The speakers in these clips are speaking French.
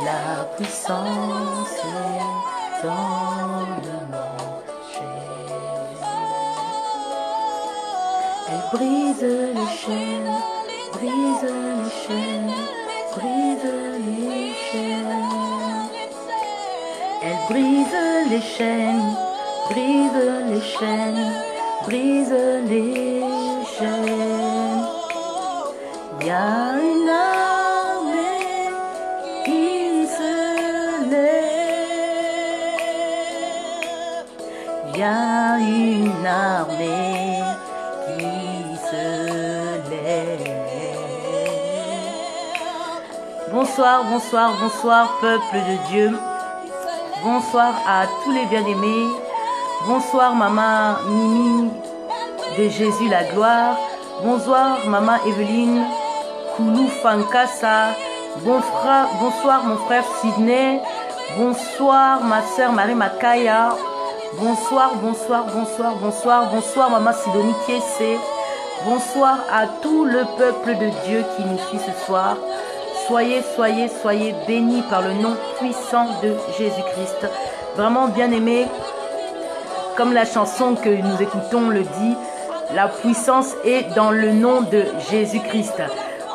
La puissance est dans le nom Jésus. Elle brise les chaînes, brise les chaînes, brise les chaînes. Elle brise les chaînes, brise les chaînes, brise les chaînes. Il y a une armée qui se lève. Il y a une armée qui se lève. Bonsoir, bonsoir, bonsoir, peuple de Dieu. Bonsoir à tous les bien-aimés. Bonsoir, maman Mimi de Jésus la gloire. Bonsoir, maman Evelyne Koulou Fankassa. Bonsoir, mon frère Sidney. Bonsoir, ma soeur Marie Makaya. Bonsoir, bonsoir, bonsoir, bonsoir. Bonsoir, maman Sidonie Kiese. Bonsoir à tout le peuple de Dieu qui nous suit ce soir. Soyez bénis par le nom puissant de Jésus-Christ. Vraiment bien aimé, comme la chanson que nous écoutons le dit, la puissance est dans le nom de Jésus-Christ.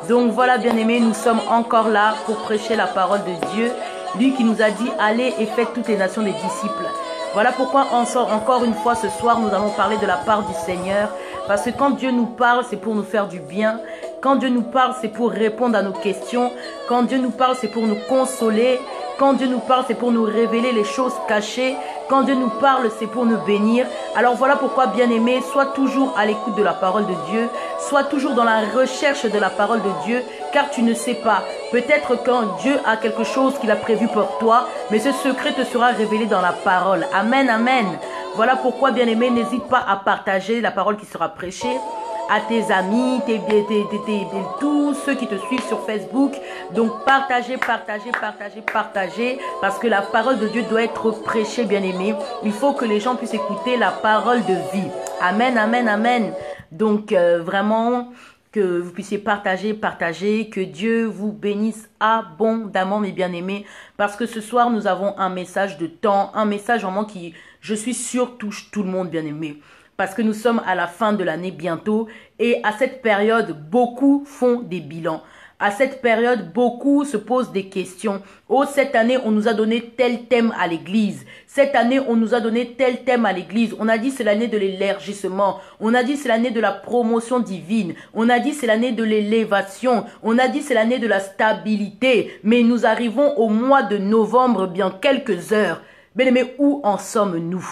Donc voilà bien aimé, nous sommes encore là pour prêcher la parole de Dieu. Lui qui nous a dit, allez et faites toutes les nations des disciples. Voilà pourquoi on sort encore une fois ce soir, nous allons parler de la part du Seigneur. Parce que quand Dieu nous parle, c'est pour nous faire du bien. Quand Dieu nous parle, c'est pour répondre à nos questions. Quand Dieu nous parle, c'est pour nous consoler. Quand Dieu nous parle, c'est pour nous révéler les choses cachées. Quand Dieu nous parle, c'est pour nous bénir. Alors voilà pourquoi, bien-aimé, sois toujours à l'écoute de la parole de Dieu. Sois toujours dans la recherche de la parole de Dieu. Car tu ne sais pas. Peut-être quand Dieu a quelque chose qu'il a prévu pour toi. Mais ce secret te sera révélé dans la parole. Amen, amen. Voilà pourquoi, bien-aimé, n'hésite pas à partager la parole qui sera prêchée à tes amis, tous ceux qui te suivent sur Facebook. Donc partagez, parce que la parole de Dieu doit être prêchée, bien-aimé. Il faut que les gens puissent écouter la parole de vie. Amen, amen, amen. Donc vraiment, que vous puissiez partager, que Dieu vous bénisse abondamment, mes bien-aimés, parce que ce soir, nous avons un message de temps, un message vraiment qui, je suis sûre, touche tout le monde, bien-aimé. Parce que nous sommes à la fin de l'année bientôt et à cette période, beaucoup font des bilans. À cette période, beaucoup se posent des questions. Oh, cette année, on nous a donné tel thème à l'église. Cette année, on nous a donné tel thème à l'église. On a dit c'est l'année de l'élargissement. On a dit c'est l'année de la promotion divine. On a dit c'est l'année de l'élévation. On a dit c'est l'année de la stabilité. Mais nous arrivons au mois de novembre, bien quelques heures. Bien-aimés, où en sommes-nous?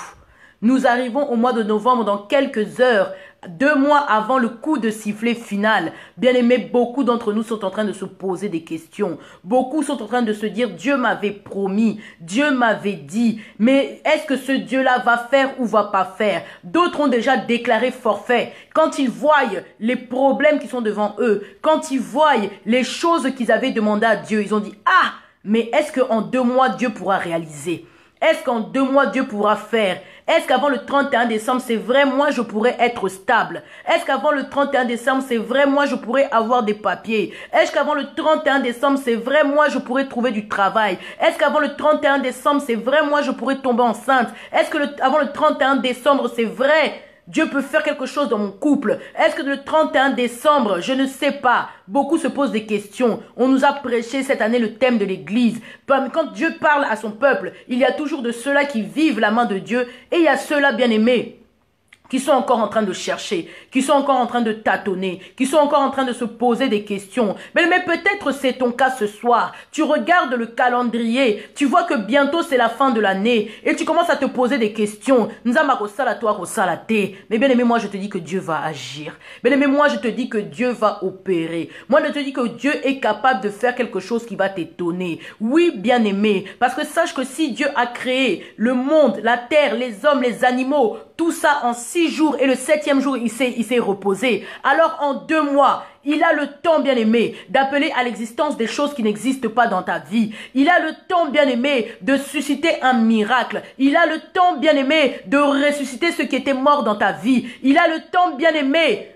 Nous arrivons au mois de novembre dans quelques heures, 2 mois avant le coup de sifflet final. Bien aimé, beaucoup d'entre nous sont en train de se poser des questions. Beaucoup sont en train de se dire, Dieu m'avait promis, Dieu m'avait dit, mais est-ce que ce Dieu-là va faire ou va pas faire? D'autres ont déjà déclaré forfait. Quand ils voient les problèmes qui sont devant eux, quand ils voient les choses qu'ils avaient demandé à Dieu, ils ont dit, ah, mais est-ce qu'en 2 mois, Dieu pourra réaliser? Est-ce qu'en 2 mois, Dieu pourra faire? Est-ce qu'avant le 31 décembre, c'est vrai, moi, je pourrais être stable? Est-ce qu'avant le 31 décembre, c'est vrai, moi, je pourrais avoir des papiers? Est-ce qu'avant le 31 décembre, c'est vrai, moi, je pourrais trouver du travail? Est-ce qu'avant le 31 décembre, c'est vrai, moi, je pourrais tomber enceinte? Est-ce que avant le 31 décembre, c'est vrai, Dieu peut faire quelque chose dans mon couple? Est-ce que le 31 décembre, je ne sais pas. Beaucoup se posent des questions. On nous a prêché cette année le thème de l'église. Quand Dieu parle à son peuple, il y a toujours de ceux-là qui vivent la main de Dieu et il y a ceux-là bien aimés qui sont encore en train de chercher, qui sont encore en train de tâtonner, qui sont encore en train de se poser des questions. Mais peut-être c'est ton cas ce soir. Tu regardes le calendrier, tu vois que bientôt c'est la fin de l'année et tu commences à te poser des questions. Mais bien aimé, moi je te dis que Dieu va agir. Bien aimé, moi je te dis que Dieu va opérer. Moi je te dis que Dieu est capable de faire quelque chose qui va t'étonner. Oui, bien aimé, parce que sache que si Dieu a créé le monde, la terre, les hommes, les animaux, tout ça en 6 jours et le 7e jour, il s'est reposé. Alors en 2 mois, il a le temps, bien aimé, d'appeler à l'existence des choses qui n'existent pas dans ta vie. Il a le temps, bien aimé, de susciter un miracle. Il a le temps, bien aimé, de ressusciter ceux qui étaient morts dans ta vie. Il a le temps, bien aimé,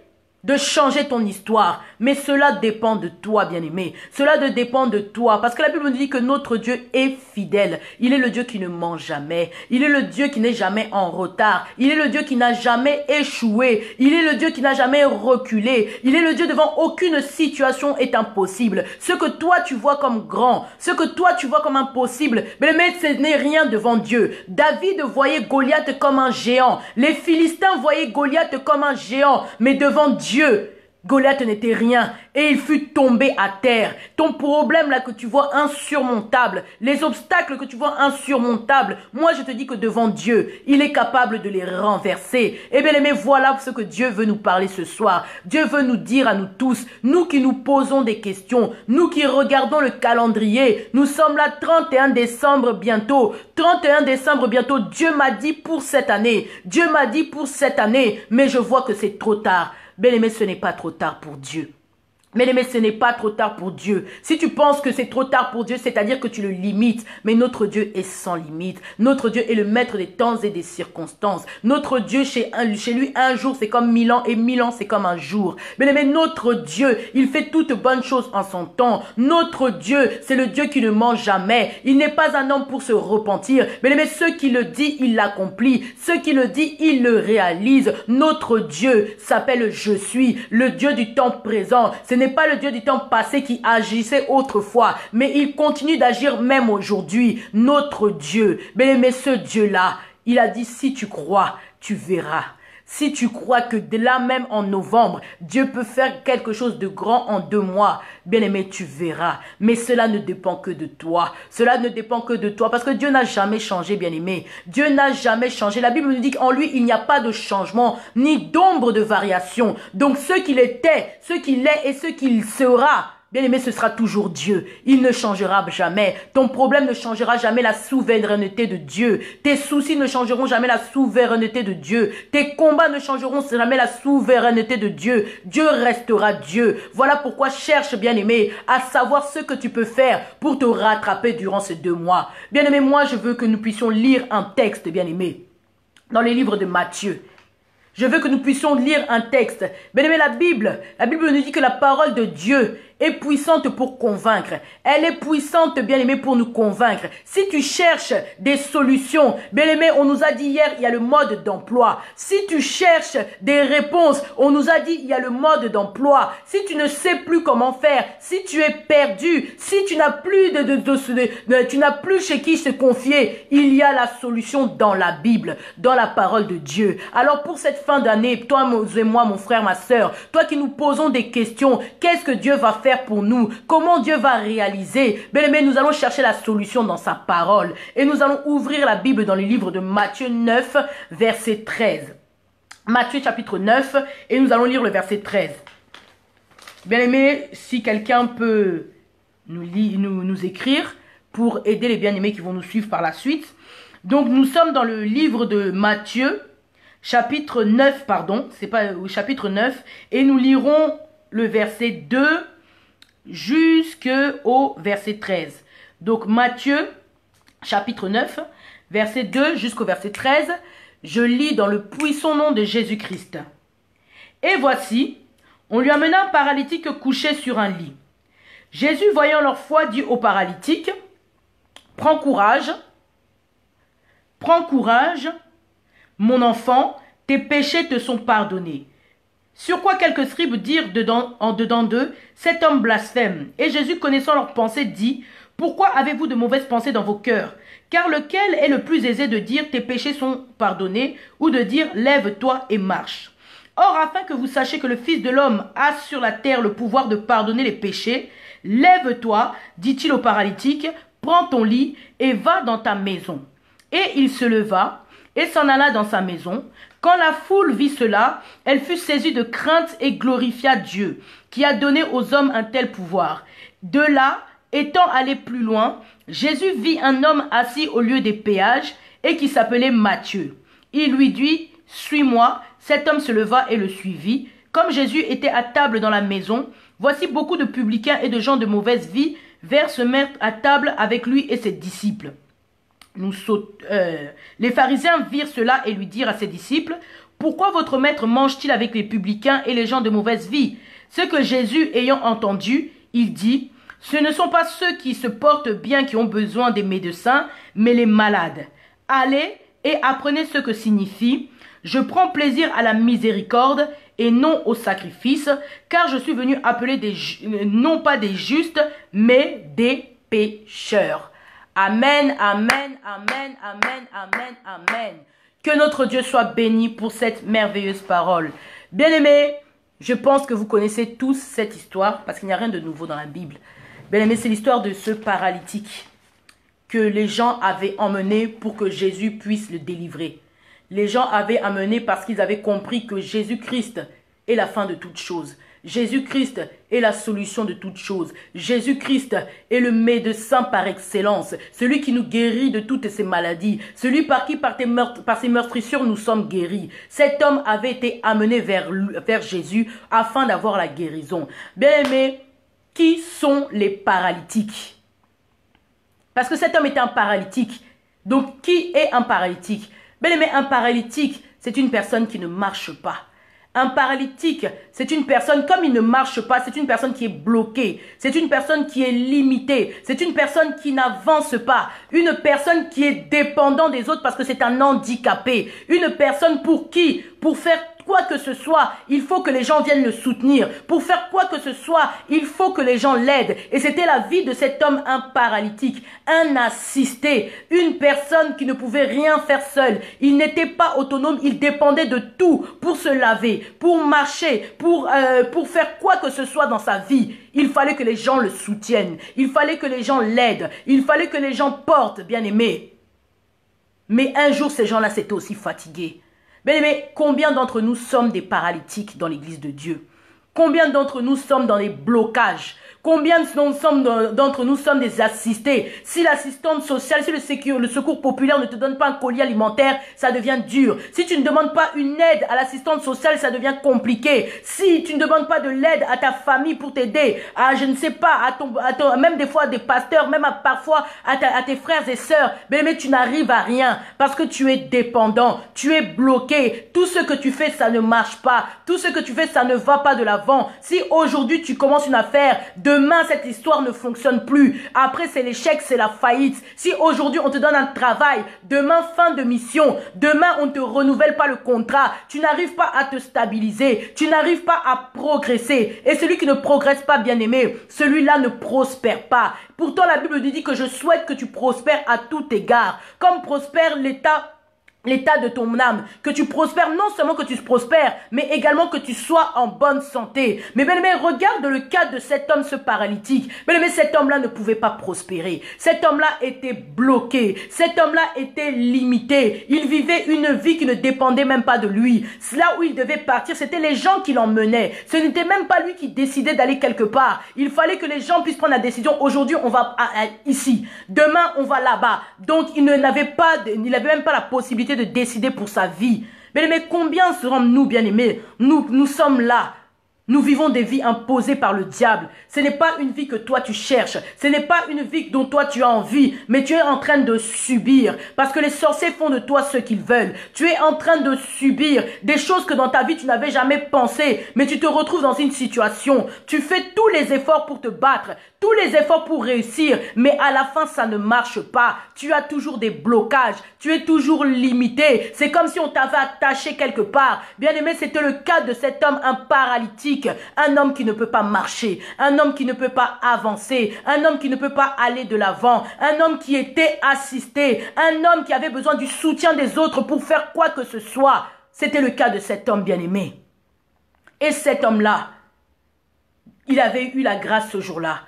de changer ton histoire. Mais cela dépend de toi, bien-aimé. Cela dépend de toi. Parce que la Bible nous dit que notre Dieu est fidèle. Il est le Dieu qui ne ment jamais. Il est le Dieu qui n'est jamais en retard. Il est le Dieu qui n'a jamais échoué. Il est le Dieu qui n'a jamais reculé. Il est le Dieu devant aucune situation est impossible. Ce que toi tu vois comme grand, ce que toi tu vois comme impossible, bien-aimé, ce n'est rien devant Dieu. David voyait Goliath comme un géant. Les Philistins voyaient Goliath comme un géant. Mais devant Dieu, Goliath n'était rien et il fut tombé à terre. Ton problème là que tu vois insurmontable, les obstacles que tu vois insurmontables, moi je te dis que devant Dieu, il est capable de les renverser. Eh bien aimé, voilà ce que Dieu veut nous parler ce soir. Dieu veut nous dire à nous tous, nous qui nous posons des questions, nous qui regardons le calendrier, nous sommes là 31 décembre bientôt. 31 décembre bientôt, Dieu m'a dit pour cette année. Dieu m'a dit pour cette année, mais je vois que c'est trop tard. Bien-aimé, ce n'est pas trop tard pour Dieu. Bien-aimé, ce n'est pas trop tard pour Dieu. Si tu penses que c'est trop tard pour Dieu, c'est-à-dire que tu le limites. Mais notre Dieu est sans limite. Notre Dieu est le maître des temps et des circonstances. Notre Dieu, chez lui, un jour, c'est comme 1000 ans et 1000 ans, c'est comme un jour. Bien-aimé, notre Dieu, il fait toutes bonnes choses en son temps. Notre Dieu, c'est le Dieu qui ne ment jamais. Il n'est pas un homme pour se repentir. Bien-aimé, ce qui le dit, il l'accomplit. Ce qui le dit, il le réalise. Notre Dieu s'appelle Je suis, le Dieu du temps présent. Ce n'est pas le Dieu du temps passé qui agissait autrefois, mais il continue d'agir même aujourd'hui. Notre Dieu, bien-aimé, ce Dieu-là, il a dit, si tu crois, tu verras. Si tu crois que de là même en novembre, Dieu peut faire quelque chose de grand en 2 mois, bien aimé, tu verras. Mais cela ne dépend que de toi. Cela ne dépend que de toi parce que Dieu n'a jamais changé, bien aimé. Dieu n'a jamais changé. La Bible nous dit qu'en lui, il n'y a pas de changement ni d'ombre de variation. Donc ce qu'il était, ce qu'il est et ce qu'il sera, bien-aimé, ce sera toujours Dieu. Il ne changera jamais. Ton problème ne changera jamais la souveraineté de Dieu. Tes soucis ne changeront jamais la souveraineté de Dieu. Tes combats ne changeront jamais la souveraineté de Dieu. Dieu restera Dieu. Voilà pourquoi cherche, bien-aimé, à savoir ce que tu peux faire pour te rattraper durant ces 2 mois. Bien-aimé, moi, je veux que nous puissions lire un texte, bien-aimé, dans les livres de Matthieu. Je veux que nous puissions lire un texte. Bien-aimé, la Bible nous dit que la parole de Dieu est puissante pour convaincre. Elle est puissante, bien-aimé, pour nous convaincre. Si tu cherches des solutions, bien-aimé, on nous a dit hier, il y a le mode d'emploi. Si tu cherches des réponses, on nous a dit, il y a le mode d'emploi. Si tu ne sais plus comment faire, si tu es perdu, si tu n'as plus tu n'as plus chez qui se confier, il y a la solution dans la Bible, dans la parole de Dieu. Alors pour cette fin d'année, toi et moi, mon frère, ma soeur, toi qui nous posons des questions, qu'est-ce que Dieu va faire pour nous? Comment Dieu va réaliser? Bien aimé, nous allons chercher la solution dans sa parole. Et nous allons ouvrir la Bible dans le livre de Matthieu 9, verset 13. Matthieu chapitre 9, et nous allons lire le verset 13. Bien aimé, si quelqu'un peut nous écrire pour aider les bien-aimés qui vont nous suivre par la suite. Donc nous sommes dans le livre de Matthieu, chapitre 9, chapitre 9, et nous lirons le verset 2 jusqu'au verset 13. Donc Matthieu, chapitre 9, verset 2 jusqu'au verset 13, je lis dans le puissant nom de Jésus-Christ. Et voici, on lui amena un paralytique couché sur un lit. Jésus, voyant leur foi, dit au paralytique, prends courage, mon enfant, tes péchés te sont pardonnés. Sur quoi quelques scribes dirent en dedans d'eux, cet homme blasphème. Et Jésus, connaissant leurs pensées, dit, pourquoi avez-vous de mauvaises pensées dans vos cœurs? Car lequel est le plus aisé de dire, tes péchés sont pardonnés, ou de dire, lève-toi et marche? Or, afin que vous sachiez que le Fils de l'homme a sur la terre le pouvoir de pardonner les péchés, lève-toi, dit-il au paralytique, prends ton lit et va dans ta maison. Et il se leva et s'en alla dans sa maison. Quand la foule vit cela, elle fut saisie de crainte et glorifia Dieu, qui a donné aux hommes un tel pouvoir. De là, étant allé plus loin, Jésus vit un homme assis au lieu des péages et qui s'appelait Matthieu. Il lui dit, suis-moi. Cet homme se leva et le suivit. Comme Jésus était à table dans la maison, voici beaucoup de publicains et de gens de mauvaise vie vinrent se mettre à table avec lui et ses disciples. Les pharisiens virent cela et lui dirent à ses disciples, « Pourquoi votre maître mange-t-il avec les publicains et les gens de mauvaise vie? Ce que Jésus, ayant entendu, il dit, ce ne sont pas ceux qui se portent bien qui ont besoin des médecins, mais les malades. Allez et apprenez ce que signifie « Je prends plaisir à la miséricorde et non au sacrifice, car je suis venu appeler non pas des justes, mais des pécheurs. » Amen, amen, amen, amen, amen, amen. Que notre Dieu soit béni pour cette merveilleuse parole. Bien-aimés, je pense que vous connaissez tous cette histoire, parce qu'il n'y a rien de nouveau dans la Bible. Bien-aimés, c'est l'histoire de ce paralytique que les gens avaient emmené pour que Jésus puisse le délivrer. Les gens avaient amené parce qu'ils avaient compris que Jésus-Christ est la fin de toutes choses. Jésus-Christ est la solution de toutes choses. Jésus-Christ est le médecin par excellence, celui qui nous guérit de toutes ces maladies, celui par qui, par ses meurtrissures, nous sommes guéris. Cet homme avait été amené vers Jésus afin d'avoir la guérison. Bien-aimés, qui sont les paralytiques? Parce que cet homme était un paralytique. Donc, qui est un paralytique? Bien-aimé, un paralytique, c'est une personne qui ne marche pas. Un paralytique, c'est une personne, comme il ne marche pas, c'est une personne qui est bloquée. C'est une personne qui est limitée. C'est une personne qui n'avance pas. Une personne qui est dépendante des autres parce que c'est un handicapé. Une personne pour qui, pour faire quoi que ce soit, il faut que les gens viennent le soutenir. Pour faire quoi que ce soit, il faut que les gens l'aident. Et c'était la vie de cet homme, un paralytique, un assisté, une personne qui ne pouvait rien faire seul. Il n'était pas autonome, il dépendait de tout pour se laver, pour marcher, pour faire quoi que ce soit dans sa vie. Il fallait que les gens le soutiennent. Il fallait que les gens l'aident. Il fallait que les gens portent, bien aimé. Mais un jour, ces gens-là s'étaient aussi fatigués. Bien aimé, combien d'entre nous sommes des paralytiques dans l'église de Dieu? Combien d'entre nous sommes dans les blocages? Combien d'entre nous sommes des assistés? Si l'assistante sociale, si le secours populaire ne te donne pas un colis alimentaire, ça devient dur. Si tu ne demandes pas une aide à l'assistante sociale, ça devient compliqué. Si tu ne demandes pas de l'aide à ta famille pour t'aider, à je ne sais pas, même des fois des pasteurs, même parfois à tes frères et sœurs, mais tu n'arrives à rien parce que tu es dépendant, tu es bloqué. Tout ce que tu fais, ça ne marche pas. Tout ce que tu fais, ça ne va pas de l'avant. Si aujourd'hui tu commences une affaire, demain, cette histoire ne fonctionne plus. Après, c'est l'échec, c'est la faillite. Si aujourd'hui, on te donne un travail, demain, fin de mission, demain, on ne te renouvelle pas le contrat, tu n'arrives pas à te stabiliser, tu n'arrives pas à progresser. Et celui qui ne progresse pas, bien aimé, celui-là ne prospère pas. Pourtant, la Bible dit que je souhaite que tu prospères à tout égard. Comme prospère l'état de ton âme, que tu prospères, non seulement que tu prospères, mais également que tu sois en bonne santé. Mais bien aimé, regarde le cas de cet homme, ce paralytique. Bien aimé, cet homme-là ne pouvait pas prospérer. Cet homme-là était bloqué. Cet homme-là était limité. Il vivait une vie qui ne dépendait même pas de lui. Là où il devait partir, c'était les gens qui l'emmenaient. Ce n'était même pas lui qui décidait d'aller quelque part. Il fallait que les gens puissent prendre la décision. Aujourd'hui, on va ici. Demain, on va là-bas. Donc, il n'avait même pas la possibilité de décider pour sa vie. Mais combien serons-nous, bien-aimés? Nous sommes là. Nous vivons des vies imposées par le diable. Ce n'est pas une vie que toi tu cherches. Ce n'est pas une vie dont toi tu as envie. Mais tu es en train de subir. Parce que les sorciers font de toi ce qu'ils veulent. Tu es en train de subir des choses que dans ta vie tu n'avais jamais pensé. Mais tu te retrouves dans une situation. Tu fais tous les efforts pour te battre. Tous les efforts pour réussir. Mais à la fin ça ne marche pas. Tu as toujours des blocages. Tu es toujours limité. C'est comme si on t'avait attaché quelque part. Bien aimé, c'était le cas de cet homme, un paralytique. Un homme qui ne peut pas marcher, un homme qui ne peut pas avancer, un homme qui ne peut pas aller de l'avant, un homme qui était assisté, un homme qui avait besoin du soutien des autres pour faire quoi que ce soit. C'était le cas de cet homme bien-aimé. Et cet homme-là, il avait eu la grâce ce jour-là.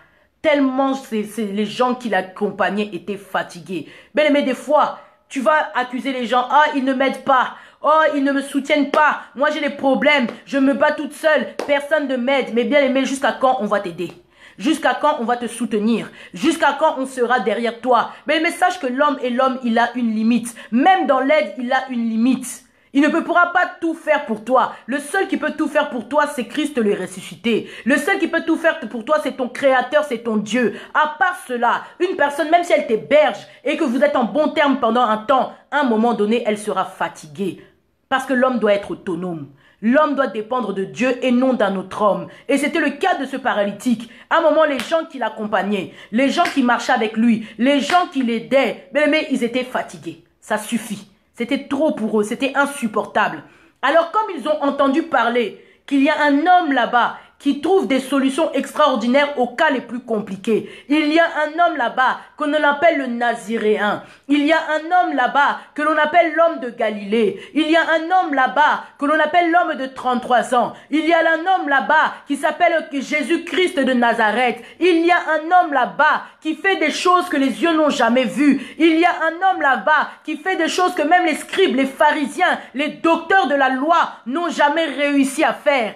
Tellement les gens qui l'accompagnaient étaient fatigués. Bien-aimé, des fois, tu vas accuser les gens. Ah, ils ne m'aident pas. Oh, ils ne me soutiennent pas. Moi, j'ai des problèmes. Je me bats toute seule. Personne ne m'aide. Mais bien aimé, jusqu'à quand on va t'aider? Jusqu'à quand on va te soutenir? Jusqu'à quand on sera derrière toi? Mais sache que l'homme, il a une limite. Même dans l'aide, il a une limite. Il ne pourra pas tout faire pour toi. Le seul qui peut tout faire pour toi, c'est Christ le ressuscité. Le seul qui peut tout faire pour toi, c'est ton Créateur, c'est ton Dieu. À part cela, une personne, même si elle t'héberge et que vous êtes en bon terme pendant un temps, à un moment donné, elle sera fatiguée. Parce que l'homme doit être autonome. L'homme doit dépendre de Dieu et non d'un autre homme. Et c'était le cas de ce paralytique. À un moment, les gens qui l'accompagnaient, les gens qui marchaient avec lui, les gens qui l'aidaient, mais ils étaient fatigués. Ça suffit. C'était trop pour eux. C'était insupportable. Alors comme ils ont entendu parler qu'il y a un homme là-bas qui trouve des solutions extraordinaires aux cas les plus compliqués. Il y a un homme là-bas qu'on appelle le Naziréen. Il y a un homme là-bas que l'on appelle l'homme de Galilée. Il y a un homme là-bas que l'on appelle l'homme de 33 ans. Il y a un homme là-bas qui s'appelle Jésus-Christ de Nazareth. Il y a un homme là-bas qui fait des choses que les yeux n'ont jamais vues. Il y a un homme là-bas qui fait des choses que même les scribes, les pharisiens, les docteurs de la loi n'ont jamais réussi à faire.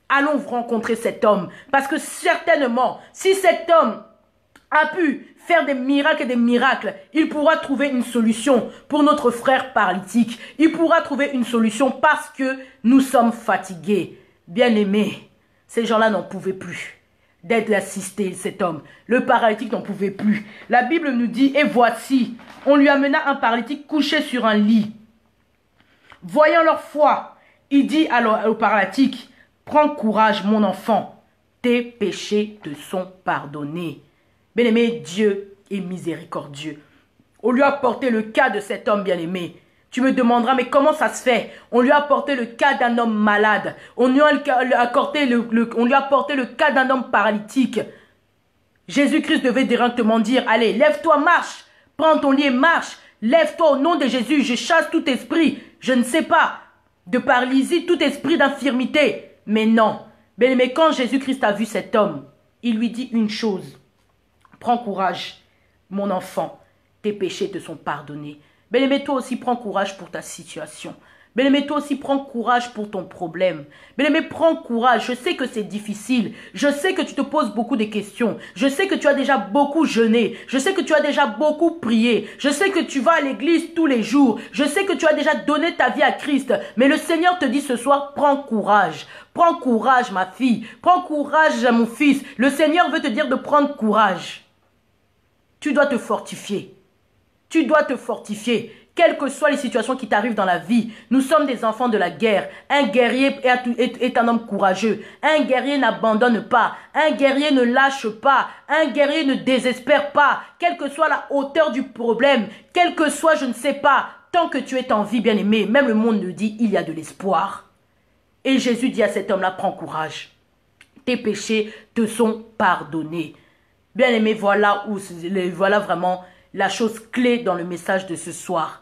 Allons rencontrer cet homme. Parce que certainement, si cet homme a pu faire des miracles et des miracles, il pourra trouver une solution pour notre frère paralytique. Il pourra trouver une solution parce que nous sommes fatigués. Bien-aimés, ces gens-là n'en pouvaient plus d'être assistés, cet homme. Le paralytique n'en pouvait plus. La Bible nous dit, et voici, on lui amena un paralytique couché sur un lit. Voyant leur foi, il dit au paralytique, prends courage, mon enfant, tes péchés te sont pardonnés. Bien-aimé, Dieu est miséricordieux. On lui a apporté le cas de cet homme bien-aimé. Tu me demanderas, mais comment ça se fait? On lui a apporté le cas d'un homme malade. On lui a apporté le cas d'un homme paralytique. Jésus-Christ devait directement dire, allez, lève-toi, marche. Prends ton lit et marche. Lève-toi au nom de Jésus. Je chasse tout esprit, je ne sais pas, de paralysie, tout esprit d'infirmité. Mais non. Mais quand Jésus-Christ a vu cet homme, il lui dit une chose. Prends courage, mon enfant, tes péchés te sont pardonnés. Bien-aimé, toi aussi, prends courage pour ta situation. Bien-aimé, toi aussi, prends courage pour ton problème. Bien-aimé, prends courage. Je sais que c'est difficile. Je sais que tu te poses beaucoup de questions. Je sais que tu as déjà beaucoup jeûné. Je sais que tu as déjà beaucoup prié. Je sais que tu vas à l'église tous les jours. Je sais que tu as déjà donné ta vie à Christ. Mais le Seigneur te dit ce soir, prends courage. Prends courage, ma fille. Prends courage, mon fils. Le Seigneur veut te dire de prendre courage. Tu dois te fortifier. Tu dois te fortifier. Quelles que soient les situations qui t'arrivent dans la vie, nous sommes des enfants de la guerre. Un guerrier est un homme courageux. Un guerrier n'abandonne pas. Un guerrier ne lâche pas. Un guerrier ne désespère pas. Quelle que soit la hauteur du problème, quel que soit, je ne sais pas, tant que tu es en vie, bien-aimé, même le monde nous dit, il y a de l'espoir. Et Jésus dit à cet homme-là, prends courage. Tes péchés te sont pardonnés. Bien-aimé, voilà vraiment la chose clé dans le message de ce soir.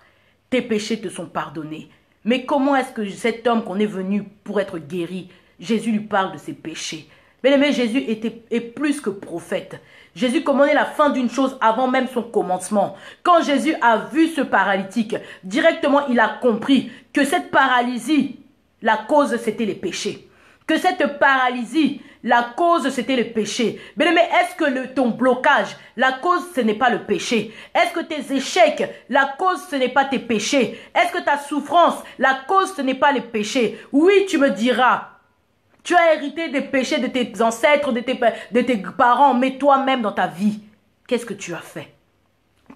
Tes péchés te sont pardonnés. Mais comment est-ce que cet homme qu'on est venu pour être guéri, Jésus lui parle de ses péchés? Bien-aimé, Jésus est plus que prophète. Jésus commandait la fin d'une chose avant même son commencement. Quand Jésus a vu ce paralytique, directement il a compris que cette paralysie, la cause c'était les péchés. Que cette paralysie, la cause c'était le péché. Mais est-ce que ton blocage, la cause ce n'est pas le péché? Est-ce que tes échecs, la cause ce n'est pas tes péchés? Est-ce que ta souffrance, la cause ce n'est pas les péchés? Oui, tu me diras, tu as hérité des péchés de tes ancêtres, de tes parents, mais toi-même dans ta vie, qu'est-ce que tu as fait?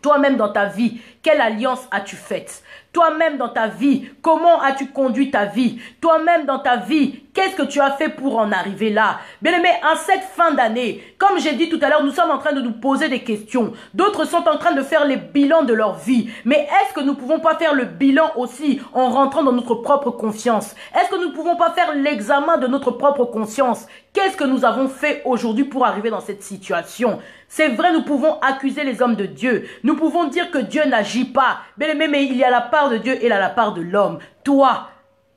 Toi-même dans ta vie, quelle alliance as-tu faite? Toi-même dans ta vie, comment as-tu conduit ta vie? Toi-même dans ta vie, qu'est-ce que tu as fait pour en arriver là? Bien-aimé, en cette fin d'année, comme j'ai dit tout à l'heure, nous sommes en train de nous poser des questions. D'autres sont en train de faire les bilans de leur vie. Mais est-ce que nous ne pouvons pas faire le bilan aussi en rentrant dans notre propre conscience? Est-ce que nous ne pouvons pas faire l'examen de notre propre conscience? Qu'est-ce que nous avons fait aujourd'hui pour arriver dans cette situation? C'est vrai, nous pouvons accuser les hommes de Dieu. Nous pouvons dire que Dieu n'agit pas. Mais il y a la part de Dieu et il y a la part de l'homme. Toi,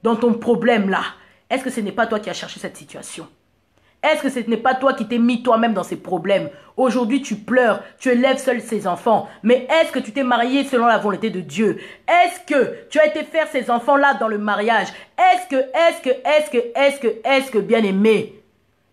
dans ton problème là, est-ce que ce n'est pas toi qui as cherché cette situation? Est-ce que ce n'est pas toi qui t'es mis toi-même dans ces problèmes? Aujourd'hui, tu pleures, tu élèves seul ces enfants. Mais est-ce que tu t'es marié selon la volonté de Dieu? Est-ce que tu as été faire ces enfants-là dans le mariage? Est-ce que, bien-aimé?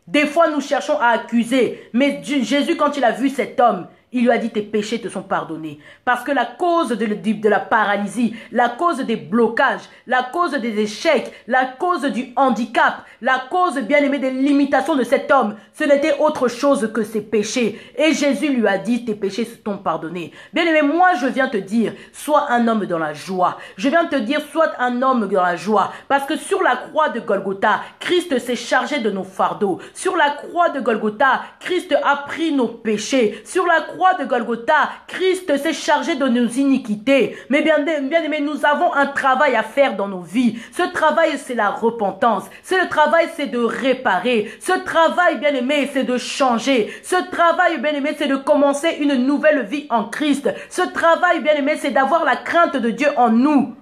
Des fois, nous cherchons à accuser. Mais Jésus, quand il a vu cet homme, Il lui a dit tes péchés te sont pardonnés. Parce que la cause de la paralysie, la cause des blocages, la cause des échecs, la cause du handicap, la cause, bien aimé, des limitations de cet homme, ce n'était autre chose que ses péchés. Et Jésus lui a dit tes péchés se sont pardonnés. Bien aimé, moi je viens te dire, sois un homme dans la joie. Je viens te dire, sois un homme dans la joie. Parce que sur la croix de Golgotha, Christ s'est chargé de nos fardeaux. Sur la croix de Golgotha, Christ a pris nos péchés. Sur la croix de Golgotha, Christ s'est chargé de nos iniquités. Mais bien aimé, nous avons un travail à faire dans nos vies. Ce travail, c'est la repentance. Le travail, c'est de réparer. Ce travail, bien aimé, c'est de changer. Ce travail, bien aimé, c'est de commencer une nouvelle vie en Christ. Ce travail, bien aimé, c'est d'avoir la crainte de Dieu en nous.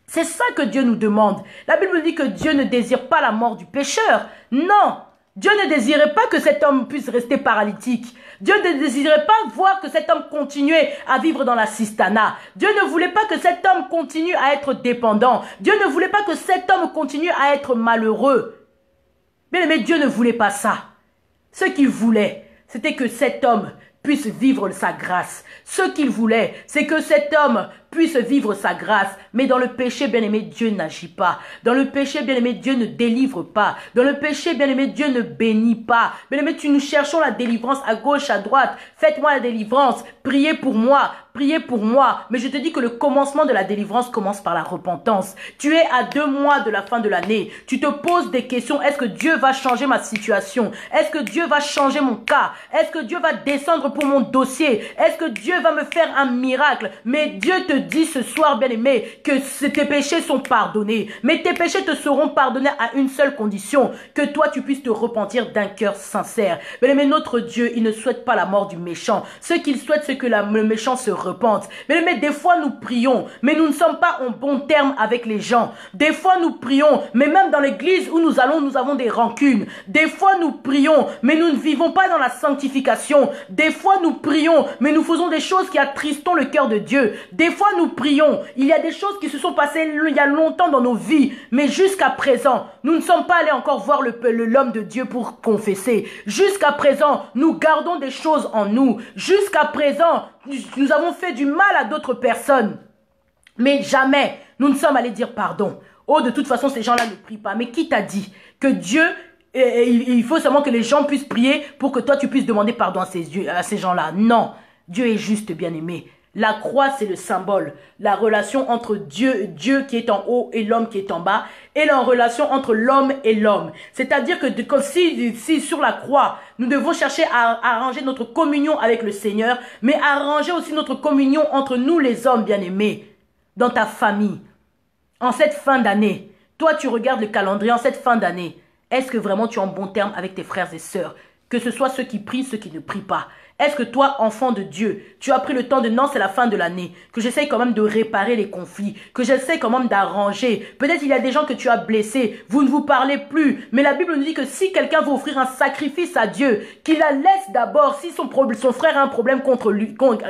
C'est ça que Dieu nous demande. La Bible dit que Dieu ne désire pas la mort du pécheur. Non, Dieu ne désirait pas que cet homme puisse rester paralytique. Dieu ne désirait pas voir que cet homme continuait à vivre dans la cistana. Dieu ne voulait pas que cet homme continue à être dépendant. Dieu ne voulait pas que cet homme continue à être malheureux. Mais Dieu ne voulait pas ça. Ce qu'il voulait, c'était que cet homme puisse vivre sa grâce. Ce qu'il voulait, c'est que cet homme puisse vivre sa grâce. Mais dans le péché, bien-aimé, Dieu n'agit pas. Dans le péché, bien-aimé, Dieu ne délivre pas. Dans le péché, bien-aimé, Dieu ne bénit pas. Bien-aimé, nous cherchons la délivrance à gauche, à droite. Faites-moi la délivrance. Priez pour moi. Priez pour moi. Mais je te dis que le commencement de la délivrance commence par la repentance. Tu es à 2 mois de la fin de l'année. Tu te poses des questions. Est-ce que Dieu va changer ma situation? Est-ce que Dieu va changer mon cas? Est-ce que Dieu va descendre pour mon dossier? Est-ce que Dieu va me faire un miracle? Mais Dieu te dit ce soir, bien-aimé, que tes péchés sont pardonnés. Mais tes péchés te seront pardonnés à une seule condition, que toi tu puisses te repentir d'un cœur sincère. Bien-aimé, notre Dieu, il ne souhaite pas la mort du méchant. Ce qu'il souhaite, c'est que le méchant se repente. Bien-aimé, des fois nous prions, mais nous ne sommes pas en bon terme avec les gens. Des fois nous prions, mais même dans l'église où nous allons, nous avons des rancunes. Des fois nous prions, mais nous ne vivons pas dans la sanctification. Des fois nous prions, mais nous faisons des choses qui attristons le cœur de Dieu. Des fois nous prions, il y a des choses qui se sont passées il y a longtemps dans nos vies, mais jusqu'à présent, nous ne sommes pas allés encore voir l'homme de Dieu pour confesser. Jusqu'à présent, nous gardons des choses en nous. Jusqu'à présent, nous avons fait du mal à d'autres personnes. Mais jamais, nous ne sommes allés dire pardon. Oh, de toute façon, ces gens-là ne prient pas. Mais qui t'a dit que Dieu... il faut seulement que les gens puissent prier pour que toi tu puisses demander pardon à ces gens-là. Non, Dieu est juste, bien-aimé. La croix, c'est le symbole. La relation entre Dieu qui est en haut et l'homme qui est en bas. Et la relation entre l'homme et l'homme. C'est-à-dire que si sur la croix, nous devons chercher à arranger notre communion avec le Seigneur, mais arranger aussi notre communion entre nous les hommes, bien-aimés, dans ta famille. En cette fin d'année, toi tu regardes le calendrier en cette fin d'année. Est-ce que vraiment tu es en bon terme avec tes frères et sœurs? Que ce soit ceux qui prient, ceux qui ne prient pas. Est-ce que toi, enfant de Dieu, tu as pris le temps de non, c'est la fin de l'année, que j'essaye quand même de réparer les conflits, que j'essaye quand même d'arranger. Peut-être il y a des gens que tu as blessés, vous ne vous parlez plus. Mais la Bible nous dit que si quelqu'un veut offrir un sacrifice à Dieu, qu'il la laisse d'abord, si son frère a un problème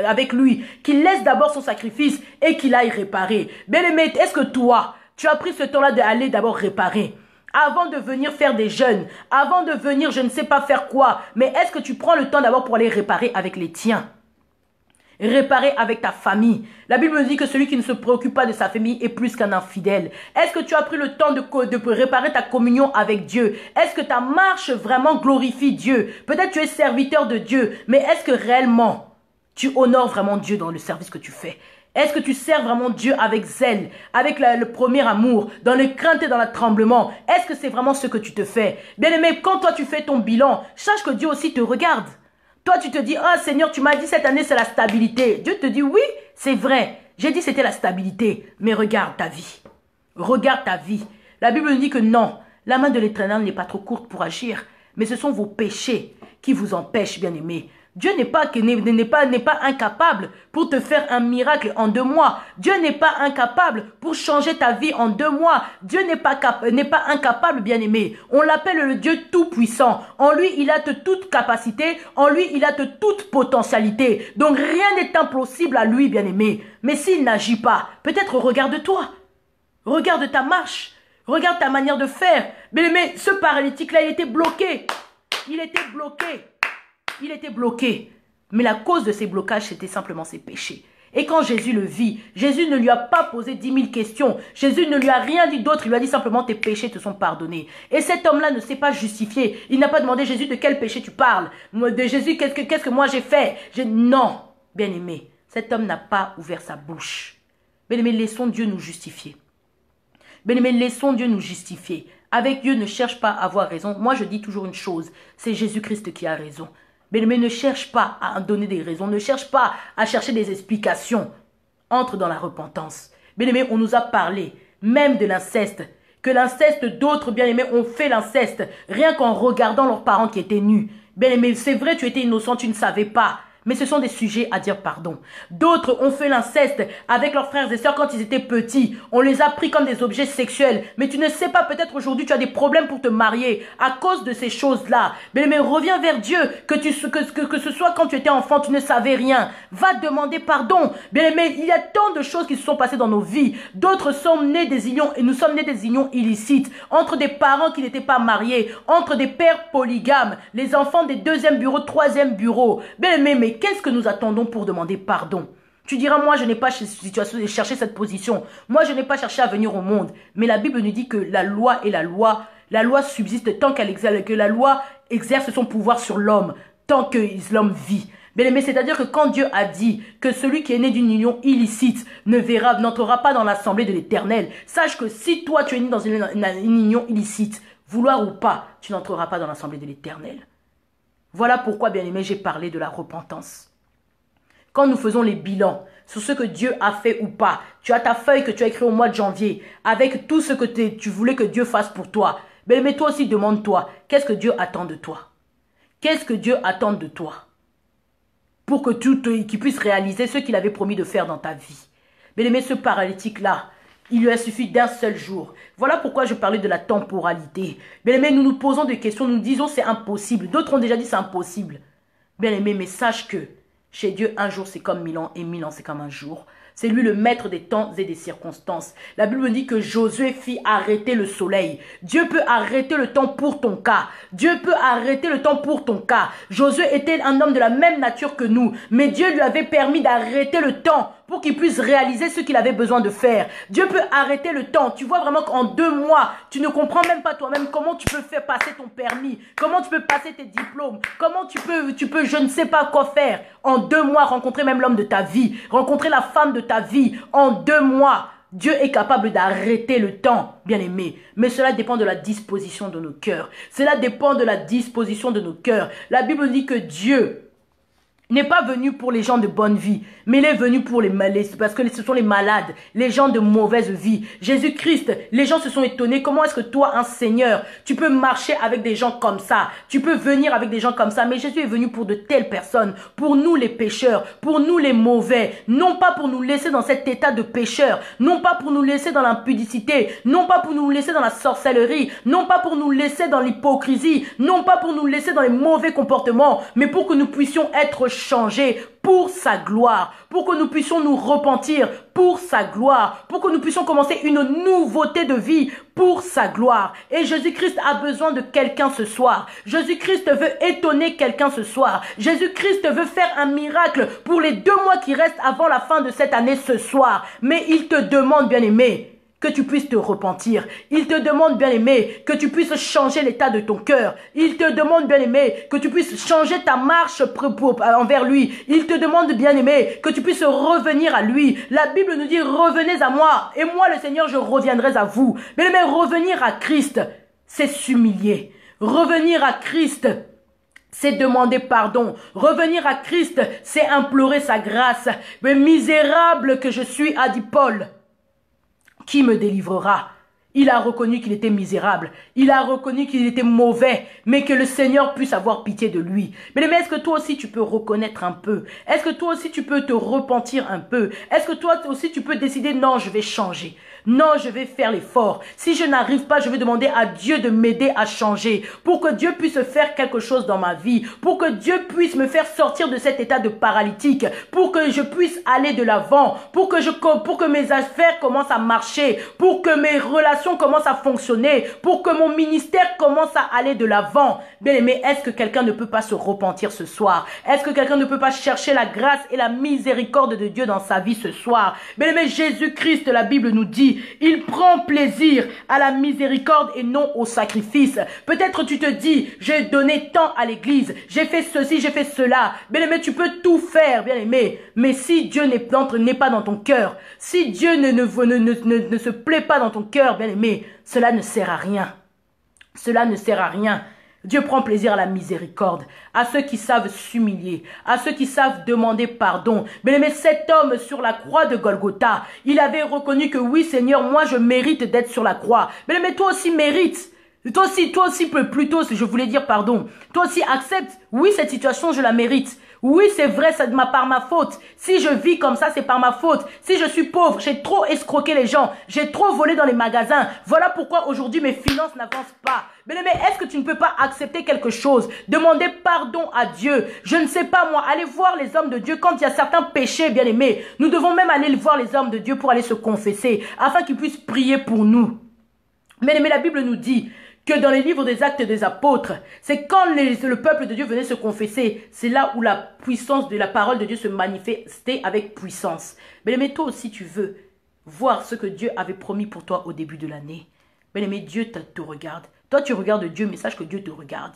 avec lui, qu'il laisse d'abord son sacrifice et qu'il aille réparer. Bien-aimé, est-ce que toi, tu as pris ce temps-là d'aller d'abord réparer? Avant de venir faire des jeûnes, avant de venir je ne sais pas faire quoi, mais est-ce que tu prends le temps d'abord pour aller réparer avec les tiens? Réparer avec ta famille. La Bible nous dit que celui qui ne se préoccupe pas de sa famille est plus qu'un infidèle. Est-ce que tu as pris le temps de réparer ta communion avec Dieu? Est-ce que ta marche vraiment glorifie Dieu? Peut-être tu es serviteur de Dieu, mais est-ce que réellement tu honores vraiment Dieu dans le service que tu fais? Est-ce que tu sers vraiment Dieu avec zèle, avec le premier amour, dans le crainte et dans le tremblement? Est-ce que c'est vraiment ce que tu te fais? Bien-aimé, quand toi tu fais ton bilan, sache que Dieu aussi te regarde. Toi tu te dis, ah Seigneur, tu m'as dit cette année c'est la stabilité. Dieu te dit, oui, c'est vrai. J'ai dit c'était la stabilité, mais regarde ta vie. Regarde ta vie. La Bible nous dit que non, la main de l'Éternel n'est pas trop courte pour agir, mais ce sont vos péchés qui vous empêchent, bien-aimé. Dieu n'est pas incapable pour te faire un miracle en 2 mois. Dieu n'est pas incapable pour changer ta vie en 2 mois. Dieu n'est pas incapable, bien-aimé. On l'appelle le Dieu tout-puissant. En lui, il a de toute capacité. En lui, il a de toute potentialité. Donc, rien n'est impossible à lui, bien-aimé. Mais s'il n'agit pas, peut-être regarde-toi. Regarde ta marche. Regarde ta manière de faire. Bien-aimé, ce paralytique-là, il était bloqué. Il était bloqué. Il était bloqué. Mais la cause de ces blocages, c'était simplement ses péchés. Et quand Jésus le vit, Jésus ne lui a pas posé 10 000 questions. Jésus ne lui a rien dit d'autre. Il lui a dit simplement, tes péchés te sont pardonnés. Et cet homme-là ne s'est pas justifié. Il n'a pas demandé, Jésus, de quel péché tu parles? De Jésus, qu'est-ce que moi j'ai fait? Non, bien-aimé, cet homme n'a pas ouvert sa bouche. Bien-aimé, laissons Dieu nous justifier. Bien-aimé, laissons Dieu nous justifier. Avec Dieu, ne cherche pas à avoir raison. Moi, je dis toujours une chose, c'est Jésus-Christ qui a raison. Bien-aimé, ne cherche pas à donner des raisons, ne cherche pas à chercher des explications. Entre dans la repentance. Bien-aimé, on nous a parlé même de l'inceste. Que l'inceste, d'autres bien-aimés ont fait l'inceste, rien qu'en regardant leurs parents qui étaient nus. Bien-aimé, c'est vrai, tu étais innocent, tu ne savais pas. Mais ce sont des sujets à dire pardon. D'autres ont fait l'inceste avec leurs frères et sœurs quand ils étaient petits. On les a pris comme des objets sexuels. Mais tu ne sais pas, peut-être aujourd'hui tu as des problèmes pour te marier à cause de ces choses-là. Mais reviens vers Dieu. Que ce soit quand tu étais enfant, tu ne savais rien. Va demander pardon. Bien aimé, il y a tant de choses qui se sont passées dans nos vies. D'autres sont nés des unions et nous sommes nés des unions illicites. Entre des parents qui n'étaient pas mariés. Entre des pères polygames. Les enfants des deuxième bureau, troisième bureau. Bien aimé, mais qu'est-ce que nous attendons pour demander pardon? Tu diras, moi je n'ai pas cherché cette position. Moi je n'ai pas cherché à venir au monde. Mais la Bible nous dit que la loi est la loi. La loi subsiste tant que la loi exerce son pouvoir sur l'homme. Tant que l'homme vit. Bien aimé, c'est-à-dire que quand Dieu a dit que celui qui est né d'une union illicite n'entrera pas dans l'assemblée de l'Éternel, sache que si toi tu es né dans une union illicite, vouloir ou pas, tu n'entreras pas dans l'assemblée de l'Éternel. Voilà pourquoi, bien aimé, j'ai parlé de la repentance. Quand nous faisons les bilans sur ce que Dieu a fait ou pas, tu as ta feuille que tu as écrite au mois de janvier avec tout ce que tu voulais que Dieu fasse pour toi. Bien aimé, toi aussi, demande-toi, qu'est-ce que Dieu attend de toi? Qu'est-ce que Dieu attend de toi? Pour que qu'il puisse réaliser ce qu'il avait promis de faire dans ta vie. Bien aimé, ce paralytique-là, il lui a suffi d'un seul jour. Voilà pourquoi je parlais de la temporalité. Bien aimé, nous nous posons des questions, nous nous disons c'est impossible. D'autres ont déjà dit c'est impossible. Bien aimé, mais sache que chez Dieu, un jour c'est comme 1000 ans et 1000 ans c'est comme un jour. C'est lui le maître des temps et des circonstances. La Bible dit que Josué fit arrêter le soleil. Dieu peut arrêter le temps pour ton cas. Dieu peut arrêter le temps pour ton cas. Josué était un homme de la même nature que nous. Mais Dieu lui avait permis d'arrêter le temps pour qu'il puisse réaliser ce qu'il avait besoin de faire. Dieu peut arrêter le temps. Tu vois vraiment qu'en 2 mois, tu ne comprends même pas toi-même comment tu peux faire passer ton permis. Comment tu peux passer tes diplômes. Comment tu peux, je ne sais pas quoi faire. En 2 mois, rencontrer même l'homme de ta vie. Rencontrer la femme de ta vie. En 2 mois, Dieu est capable d'arrêter le temps, bien aimé. Mais cela dépend de la disposition de nos cœurs. Cela dépend de la disposition de nos cœurs. La Bible dit que Dieu n'est pas venu pour les gens de bonne vie, mais il est venu pour les malades, parce que ce sont les malades, les gens de mauvaise vie. Jésus-Christ, les gens se sont étonnés, comment est-ce que toi, un Seigneur, tu peux marcher avec des gens comme ça, tu peux venir avec des gens comme ça, mais Jésus est venu pour de telles personnes, pour nous les pécheurs, pour nous les mauvais, non pas pour nous laisser dans cet état de pécheur, non pas pour nous laisser dans l'impudicité, non pas pour nous laisser dans la sorcellerie, non pas pour nous laisser dans l'hypocrisie, non pas pour nous laisser dans les mauvais comportements, mais pour que nous puissions être changer pour sa gloire, pour que nous puissions nous repentir pour sa gloire, pour que nous puissions commencer une nouveauté de vie pour sa gloire. Et Jésus-Christ a besoin de quelqu'un ce soir. Jésus-Christ veut étonner quelqu'un ce soir. Jésus-Christ veut faire un miracle pour les 2 mois qui restent avant la fin de cette année ce soir. Mais il te demande, bien aimé, que tu puisses te repentir. Il te demande, bien-aimé, que tu puisses changer l'état de ton cœur. Il te demande, bien-aimé, que tu puisses changer ta marche envers lui. Il te demande, bien-aimé, que tu puisses revenir à lui. La Bible nous dit, revenez à moi, et moi, le Seigneur, je reviendrai à vous. Bien-aimé, revenir à Christ, c'est s'humilier. Revenir à Christ, c'est demander pardon. Revenir à Christ, c'est implorer sa grâce. Mais misérable que je suis, a dit Paul, qui me délivrera? Il a reconnu qu'il était misérable. Il a reconnu qu'il était mauvais. Mais que le Seigneur puisse avoir pitié de lui. Mais est-ce que toi aussi tu peux reconnaître un peu? Est-ce que toi aussi tu peux te repentir un peu? Est-ce que toi aussi tu peux décider, non, je vais changer. Non, je vais faire l'effort. Si je n'arrive pas, je vais demander à Dieu de m'aider à changer. Pour que Dieu puisse faire quelque chose dans ma vie. Pour que Dieu puisse me faire sortir de cet état de paralytique. Pour que je puisse aller de l'avant. Pour que mes affaires commencent à marcher. Pour que mes relations situation commence à fonctionner, pour que mon ministère commence à aller de l'avant. Bien-aimé, est-ce que quelqu'un ne peut pas se repentir ce soir? Est-ce que quelqu'un ne peut pas chercher la grâce et la miséricorde de Dieu dans sa vie ce soir? Bien-aimé, Jésus-Christ, la Bible nous dit, il prend plaisir à la miséricorde et non au sacrifice. Peut-être tu te dis, j'ai donné tant à l'église, j'ai fait ceci, j'ai fait cela. Bien-aimé, tu peux tout faire, bien-aimé. Mais si Dieu n'est pas dans ton cœur, si Dieu ne se plaît pas dans ton cœur, bien-aimé, cela ne sert à rien. Cela ne sert à rien. Dieu prend plaisir à la miséricorde, à ceux qui savent s'humilier, à ceux qui savent demander pardon. Bien-aimé, cet homme sur la croix de Golgotha, il avait reconnu que oui, Seigneur, moi je mérite d'être sur la croix. Bien-aimé, toi aussi mérites. Toi aussi, plutôt, je voulais dire pardon. Toi aussi accepte, oui, cette situation, je la mérite. Oui, c'est vrai, c'est par ma faute. Si je vis comme ça, c'est par ma faute. Si je suis pauvre, j'ai trop escroqué les gens. J'ai trop volé dans les magasins. Voilà pourquoi aujourd'hui mes finances n'avancent pas. Bien-aimé, est-ce que tu ne peux pas accepter quelque chose? Demander pardon à Dieu. Je ne sais pas moi, aller voir les hommes de Dieu quand il y a certains péchés, bien-aimés. Nous devons même aller voir les hommes de Dieu pour aller se confesser, afin qu'ils puissent prier pour nous. Bien-aimé, la Bible nous dit que dans les livres des Actes des Apôtres, c'est quand le peuple de Dieu venait se confesser, c'est là où la puissance de la parole de Dieu se manifestait avec puissance. Bien-aimé, toi aussi tu veux voir ce que Dieu avait promis pour toi au début de l'année. Bien-aimé, Dieu te regarde. Toi tu regardes Dieu, mais sache que Dieu te regarde.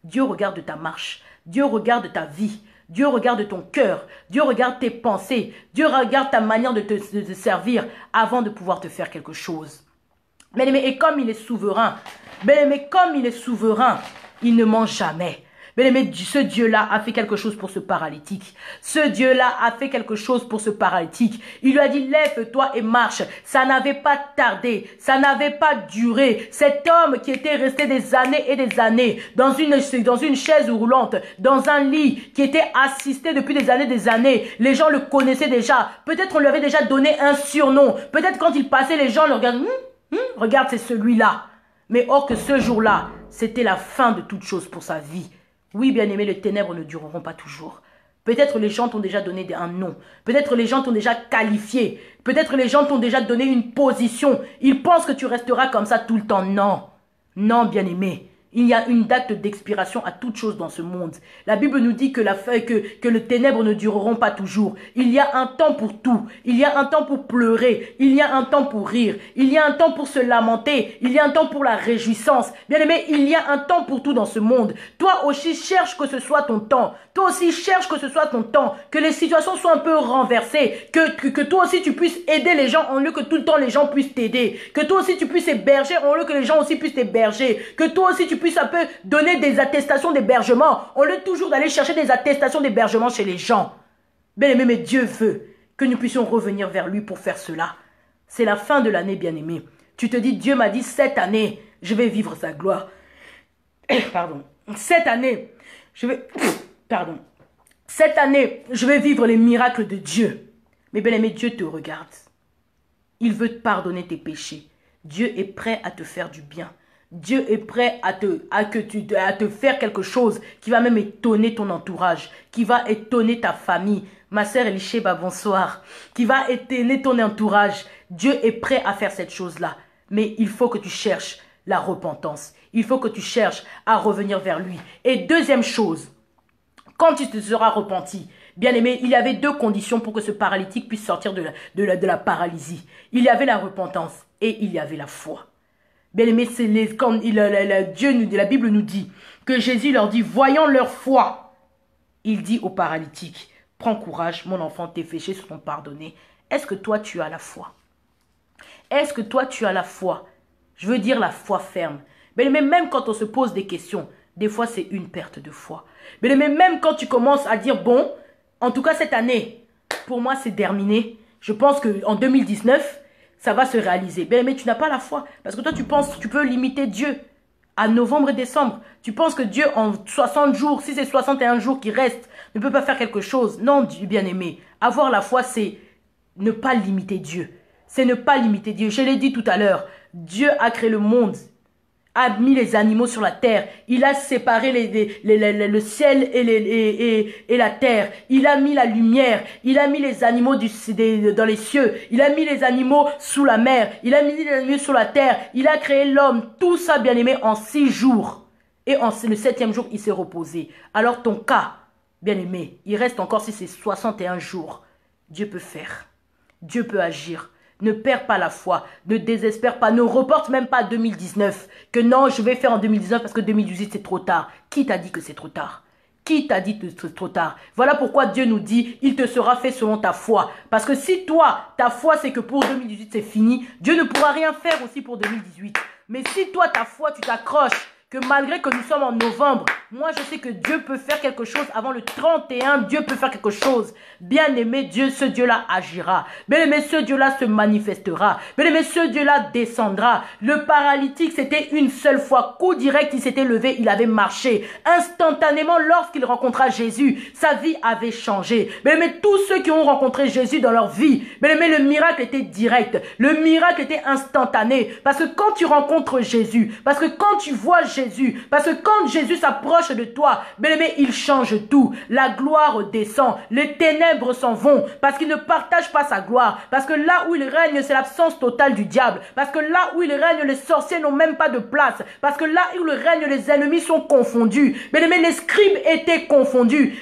Dieu regarde ta marche. Dieu regarde ta vie. Dieu regarde ton cœur. Dieu regarde tes pensées. Dieu regarde ta manière de te servir avant de pouvoir te faire quelque chose. Bien-aimé, et comme il est souverain, bien-aimé, comme il est souverain, il ne ment jamais. Bien-aimé, ce Dieu-là a fait quelque chose pour ce paralytique. Ce Dieu-là a fait quelque chose pour ce paralytique. Il lui a dit, lève-toi et marche. Ça n'avait pas tardé. Ça n'avait pas duré. Cet homme qui était resté des années et des années dans une chaise roulante, dans un lit, qui était assisté depuis des années. Les gens le connaissaient déjà. Peut-être on lui avait déjà donné un surnom. Peut-être quand il passait, les gens le regardaient. Regarde, c'est celui-là. Mais or que ce jour-là, c'était la fin de toute chose pour sa vie. Oui, bien-aimé, les ténèbres ne dureront pas toujours. Peut-être les gens t'ont déjà donné un nom. Peut-être les gens t'ont déjà qualifié. Peut-être les gens t'ont déjà donné une position. Ils pensent que tu resteras comme ça tout le temps. Non. Non, bien-aimé. Il y a une date d'expiration à toute chose dans ce monde. La Bible nous dit que les ténèbres ne dureront pas toujours. Il y a un temps pour tout. Il y a un temps pour pleurer. Il y a un temps pour rire. Il y a un temps pour se lamenter. Il y a un temps pour la réjouissance. Bien-aimé, il y a un temps pour tout dans ce monde. Toi aussi, cherche que ce soit ton temps. Toi aussi, cherche que ce soit ton temps. Que les situations soient un peu renversées. Que toi aussi, tu puisses aider les gens en lieu que tout le temps les gens puissent t'aider. Que toi aussi, tu puisses héberger en lieu que les gens aussi puissent t'héberger. Que toi aussi, tu puisses un peu donner des attestations d'hébergement. Au lieu toujours d'aller chercher des attestations d'hébergement chez les gens. Bien-aimé, mais Dieu veut que nous puissions revenir vers lui pour faire cela. C'est la fin de l'année, bien-aimé. Tu te dis, Dieu m'a dit, cette année, je vais vivre sa gloire. Pardon. Cette année, Cette année, je vais vivre les miracles de Dieu. Mais bien-aimé, Dieu te regarde. Il veut te pardonner tes péchés. Dieu est prêt à te faire du bien. Dieu est prêt à te faire quelque chose qui va même étonner ton entourage, qui va étonner ta famille. Ma sœur Elisheba, bonsoir. Qui va étonner ton entourage. Dieu est prêt à faire cette chose-là. Mais il faut que tu cherches la repentance. Il faut que tu cherches à revenir vers lui. Et deuxième chose, quand tu te seras repenti, bien-aimé, il y avait deux conditions pour que ce paralytique puisse sortir de la paralysie. Il y avait la repentance et il y avait la foi. Bien-aimé, la Bible nous dit que Jésus leur dit, voyant leur foi, il dit au paralytique, prends courage, mon enfant, tes péchés seront pardonnés. Est-ce que toi, tu as la foi? Est-ce que toi, tu as la foi? Je veux dire la foi ferme. Bien-aimé, même quand on se pose des questions, des fois, c'est une perte de foi. Bien-aimé, même quand tu commences à dire, bon, en tout cas, cette année, pour moi, c'est terminé. Je pense qu'en 2019, ça va se réaliser. Bien-aimé, tu n'as pas la foi. Parce que toi, tu penses que tu peux limiter Dieu à novembre et décembre. Tu penses que Dieu, en 60 jours, si c'est 61 jours qui restent, ne peut pas faire quelque chose. Non, bien-aimé. Avoir la foi, c'est ne pas limiter Dieu. C'est ne pas limiter Dieu. Je l'ai dit tout à l'heure. Dieu a créé le monde a mis les animaux sur la terre. Il a séparé le ciel et la terre. Il a mis la lumière. Il a mis les animaux dans les cieux. Il a mis les animaux sous la mer. Il a mis les animaux sur la terre. Il a créé l'homme. Tout ça, bien-aimé, en 6 jours. Et le 7e jour, il s'est reposé. Alors ton cas, bien-aimé, il reste encore si c'est 61 jours. Dieu peut faire. Dieu peut agir. Ne perds pas la foi, ne désespère pas, ne reporte même pas à 2019. Que non, je vais faire en 2019 parce que 2018 c'est trop tard. Qui t'a dit que c'est trop tard? Qui t'a dit que c'est trop tard? Voilà pourquoi Dieu nous dit, il te sera fait selon ta foi. Parce que si toi, ta foi c'est que pour 2018 c'est fini, Dieu ne pourra rien faire aussi pour 2018. Mais si toi, ta foi, tu t'accroches, que malgré que nous sommes en novembre, moi je sais que Dieu peut faire quelque chose avant le 31, Dieu peut faire quelque chose. Bien aimé Dieu, ce Dieu-là agira. Bien aimé, ce Dieu-là se manifestera. Bien aimé, ce Dieu-là descendra. Le paralytique, c'était une seule fois. Coup direct, il s'était levé, il avait marché. Instantanément, lorsqu'il rencontra Jésus, sa vie avait changé. Bien aimé, tous ceux qui ont rencontré Jésus dans leur vie, bien aimé, le miracle était direct. Le miracle était instantané. Parce que quand tu rencontres Jésus, parce que quand tu vois Jésus, parce que quand Jésus s'approche de toi, bien-aimé, il change tout. La gloire descend, les ténèbres s'en vont, parce qu'il ne partage pas sa gloire, parce que là où il règne, c'est l'absence totale du diable, parce que là où il règne, les sorciers n'ont même pas de place, parce que là où il règne, les ennemis sont confondus. Bien-aimé, les scribes étaient confondus,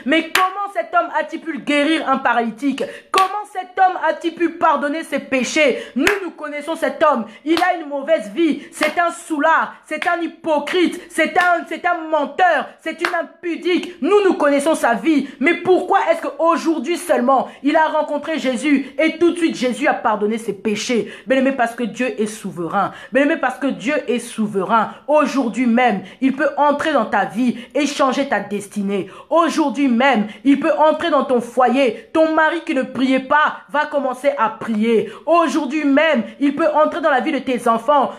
mais comment cet homme a-t-il pu guérir un paralytique? Comment cet homme a-t-il pu pardonner ses péchés? Nous connaissons cet homme, il a une mauvaise vie, c'est un soulard, c'est un hypocrite, c'est un menteur, c'est une impudique. Nous connaissons sa vie. Mais pourquoi est-ce qu'aujourd'hui seulement, il a rencontré Jésus et tout de suite Jésus a pardonné ses péchés? Bien-aimé, parce que Dieu est souverain. Bien-aimé, parce que Dieu est souverain. Aujourd'hui même, il peut entrer dans ta vie et changer ta destinée. Aujourd'hui même, il peut entrer dans ton foyer. Ton mari qui ne priait pas va commencer à prier. Aujourd'hui même, il peut entrer dans la vie de tes enfants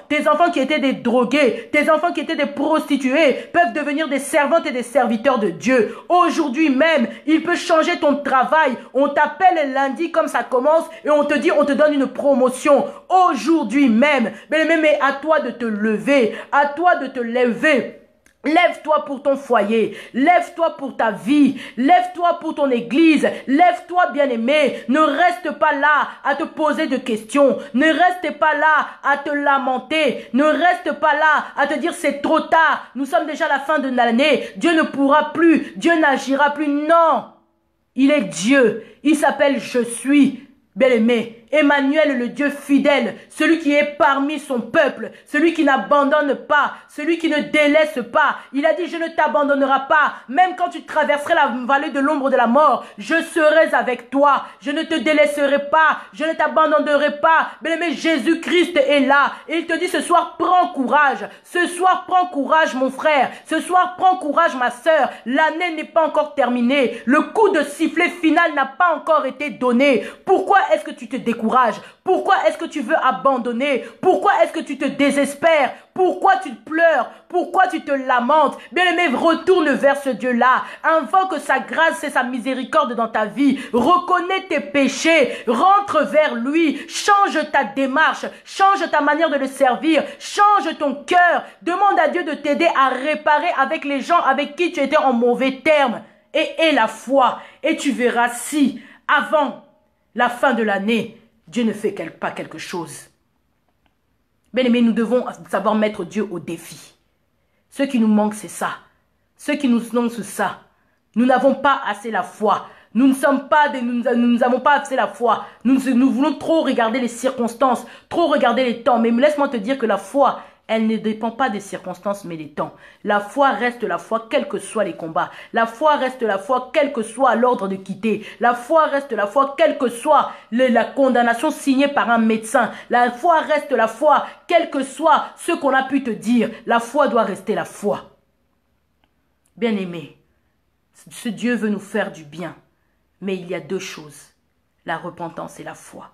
qui étaient des drogués, tes enfants qui étaient des prostituées peuvent devenir des servantes et des serviteurs de Dieu. Aujourd'hui même, il peut changer ton travail. On t'appelle lundi comme ça commence et on te dit, on te donne une promotion. Aujourd'hui même, mais à toi de te lever, à toi de te lever. Lève-toi pour ton foyer, lève-toi pour ta vie, lève-toi pour ton église, lève-toi bien-aimé, ne reste pas là à te poser de questions, ne reste pas là à te lamenter, ne reste pas là à te dire c'est trop tard, nous sommes déjà à la fin de l'année, Dieu ne pourra plus, Dieu n'agira plus, non, il est Dieu, il s'appelle Je suis, bien-aimé. Emmanuel, le Dieu fidèle, celui qui est parmi son peuple, celui qui n'abandonne pas, celui qui ne délaisse pas. Il a dit, je ne t'abandonnerai pas, même quand tu traverserais la vallée de l'ombre de la mort, je serai avec toi, je ne te délaisserai pas, je ne t'abandonnerai pas. Bien-aimé, Jésus-Christ est là, et il te dit ce soir, prends courage, ce soir, prends courage mon frère, ce soir, prends courage ma sœur, l'année n'est pas encore terminée, le coup de sifflet final n'a pas encore été donné. Pourquoi est-ce que tu te décourages? Pourquoi est-ce que tu veux abandonner? Pourquoi est-ce que tu te désespères? Pourquoi tu pleures? Pourquoi tu te lamentes? Bien-aimé, retourne vers ce Dieu-là. Invoque sa grâce et sa miséricorde dans ta vie. Reconnais tes péchés. Rentre vers lui. Change ta démarche. Change ta manière de le servir. Change ton cœur. Demande à Dieu de t'aider à réparer avec les gens avec qui tu étais en mauvais termes. Et aie la foi. Et tu verras si, avant la fin de l'année, Dieu ne fait pas quelque chose. Bien-aimés, nous devons savoir mettre Dieu au défi. Ce qui nous manque, c'est ça. Ce qui nous manque, c'est ça. Nous n'avons pas assez la foi. Nous n'avons pas assez la foi. Nous voulons trop regarder les circonstances, trop regarder les temps. Mais laisse-moi te dire que la foi, elle ne dépend pas des circonstances, mais des temps. La foi reste la foi, quels que soient les combats. La foi reste la foi, quel que soit l'ordre de quitter. La foi reste la foi, quelle que soit la condamnation signée par un médecin. La foi reste la foi, quel que soit ce qu'on a pu te dire. La foi doit rester la foi. Bien-aimé, ce Dieu veut nous faire du bien. Mais il y a deux choses, la repentance et la foi.